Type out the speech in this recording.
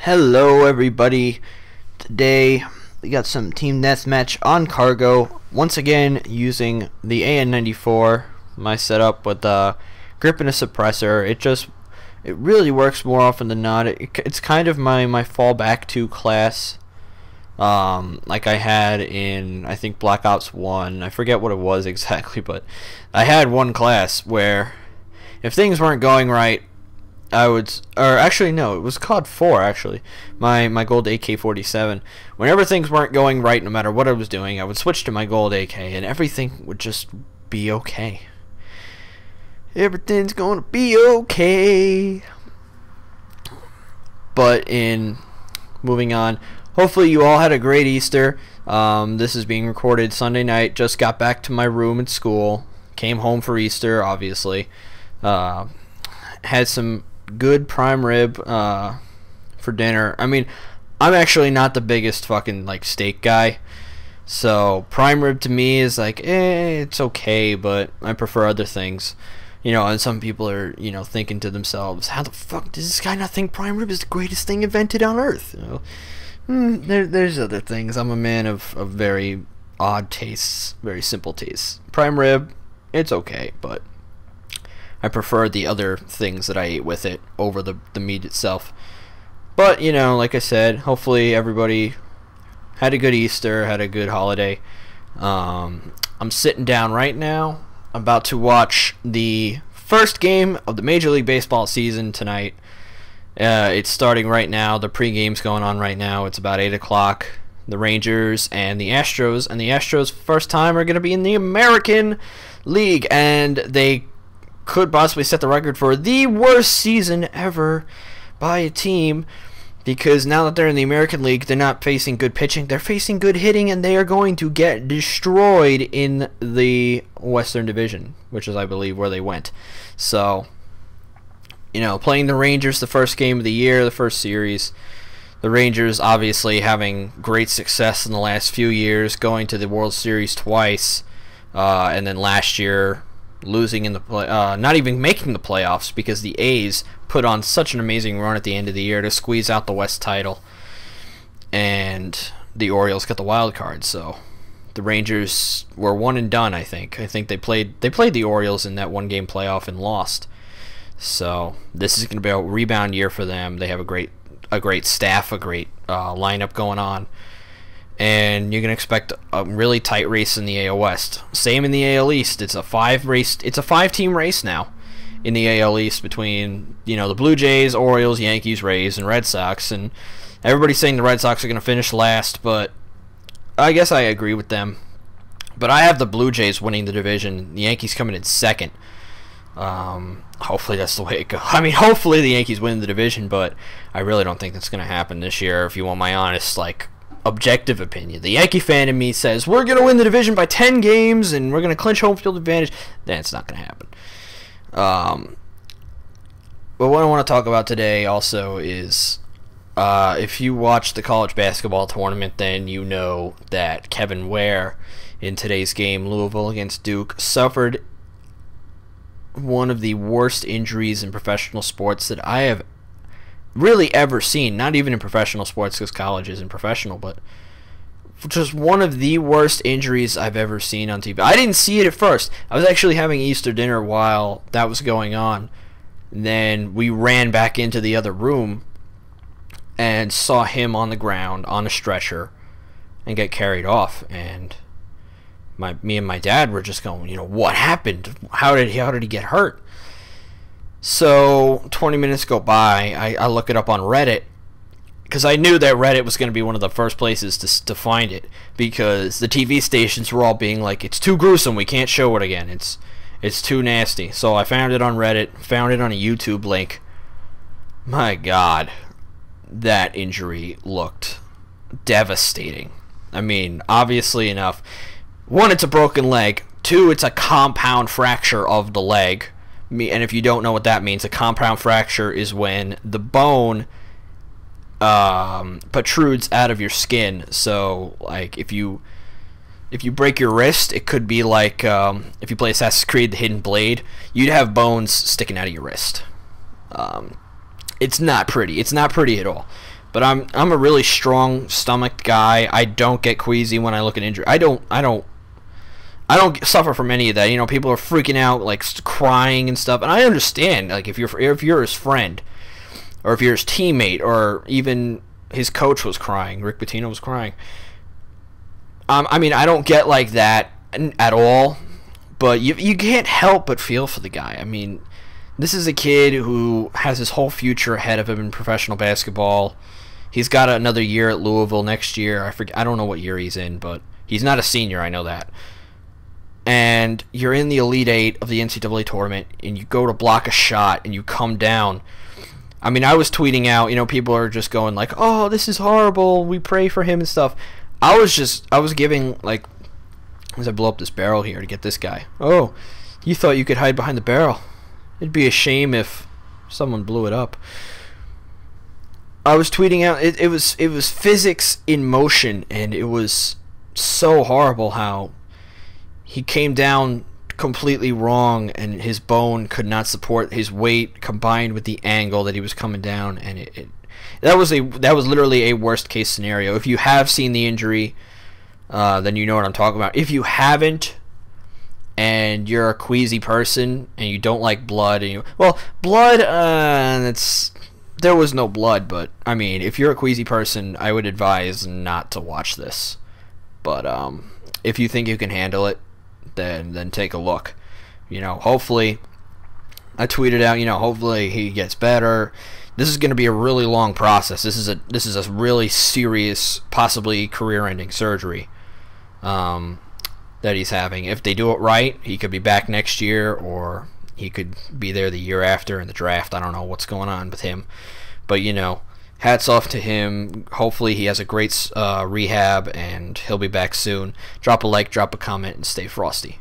Hello everybody. Today we got some team deathmatch on cargo. Once again using the AN94, my setup with a grip and a suppressor. It really works more often than not. It's kind of my fallback to class. Like I had in, I think, Black Ops 1. I forget what it was exactly, but I had one class where if things weren't going right, I would, or actually no, it was COD 4 actually, my gold AK-47. Whenever things weren't going right, no matter what I was doing, I would switch to my gold AK and everything would just be okay. Everything's gonna be okay. But in moving on, hopefully you all had a great Easter. This is being recorded Sunday night. Just got back to my room at school. Came home for Easter, obviously. Had some good prime rib for dinner. I mean, I'm actually not the biggest fucking like steak guy, so prime rib to me is like, it's okay, but I prefer other things. You know, and some people are, you know, thinking to themselves, how the fuck does this guy not think prime rib is the greatest thing invented on earth? You know, there's other things. I'm a man of very odd tastes, very simple tastes. Prime rib, it's okay, but I prefer the other things that I ate with it over the meat itself. But, you know, like I said, hopefully everybody had a good Easter, had a good holiday. I'm sitting down right now, about to watch the first game of the Major League Baseball season tonight. It's starting right now. The pre-game's going on right now. It's about 8 o'clock. The Rangers and the Astros first time are going to be in the American League, and they could possibly set the record for the worst season ever by a team, because now that they're in the American League, they're not facing good pitching, they're facing good hitting, and they are going to get destroyed in the Western Division, which is, I believe, where they went. So, you know, playing the Rangers the first game of the year, the first series, the Rangers obviously having great success in the last few years, going to the World Series twice, and then last year losing in the not even making the playoffs, because the A's put on such an amazing run at the end of the year to squeeze out the West title, and the Orioles got the wild card. So the Rangers were one and done. I think they played the Orioles in that one game playoff and lost. So this is going to be a rebound year for them. They have a great staff, a great lineup going on. And you can expect a really tight race in the AL West. Same in the AL East. It's a five-team race now in the AL East between, you know, the Blue Jays, Orioles, Yankees, Rays, and Red Sox. And everybody's saying the Red Sox are going to finish last, but I guess I agree with them. But I have the Blue Jays winning the division. The Yankees coming in second. Hopefully that's the way it goes. I mean, hopefully the Yankees win the division, but I really don't think that's going to happen this year, if you want my honest, like, objective opinion. The Yankee fan in me says we're going to win the division by 10 games and we're going to clinch home field advantage. That's not going to happen. But what I want to talk about today also is, if you watch the college basketball tournament, then you know that Kevin Ware in today's game, Louisville against Duke, suffered one of the worst injuries in professional sports that I have really ever seen. Not even in professional sports, because college isn't professional, but just one of the worst injuries I've ever seen on TV. I didn't see it at first. I was actually having Easter dinner while that was going on. And then we ran back into the other room and saw him on the ground on a stretcher and get carried off. And me and my dad were just going, you know, what happened? How did he get hurt? So 20 minutes go by. I look it up on Reddit, because I knew that Reddit was going to be one of the first places to find it, because the TV stations were all being like, it's too gruesome, we can't show it again, it's too nasty. So I found it on Reddit, found it on a YouTube link. My God, that injury looked devastating. I mean, obviously enough. One, it's a broken leg. Two, it's a compound fracture of the leg. And if you don't know what that means, a compound fracture is when the bone protrudes out of your skin. So, like, if you break your wrist, it could be like, if you play Assassin's Creed: The Hidden Blade, you'd have bones sticking out of your wrist. It's not pretty. It's not pretty at all. But I'm a really strong stomached guy. I don't get queasy when I look at injury. I don't suffer from any of that. You know, people are freaking out, like crying and stuff, and I understand. Like if you're his friend, or if you're his teammate, or even his coach was crying, Rick Pitino was crying. I mean, I don't get like that at all, but you can't help but feel for the guy. I mean, this is a kid who has his whole future ahead of him in professional basketball. He's got another year at Louisville next year. I don't know what year he's in, but he's not a senior, I know that. And you're in the Elite Eight of the NCAA tournament, and you go to block a shot, and you come down. I mean, I was tweeting out, you know, people are just going like, oh, this is horrible, we pray for him and stuff. I was giving, like, as I blow up this barrel here to get this guy. Oh, you thought you could hide behind the barrel. It'd be a shame if someone blew it up. I was tweeting out, it was physics in motion, and it was so horrible how he came down completely wrong, and his bone could not support his weight combined with the angle that he was coming down, and that was literally a worst case scenario. If you have seen the injury, then you know what I'm talking about. If you haven't, and you're a queasy person and you don't like blood, and blood, there was no blood, but I mean, if you're a queasy person, I would advise not to watch this. But if you think you can handle it, then take a look. You know, hopefully, I tweeted out, you know, hopefully he gets better. This is going to be a really long process. This is a really serious, possibly career-ending surgery that he's having. If they do it right, he could be back next year, or he could be there the year after in the draft. I don't know what's going on with him, but you know, hats off to him. Hopefully he has a great rehab, and he'll be back soon. Drop a like, drop a comment, and stay frosty.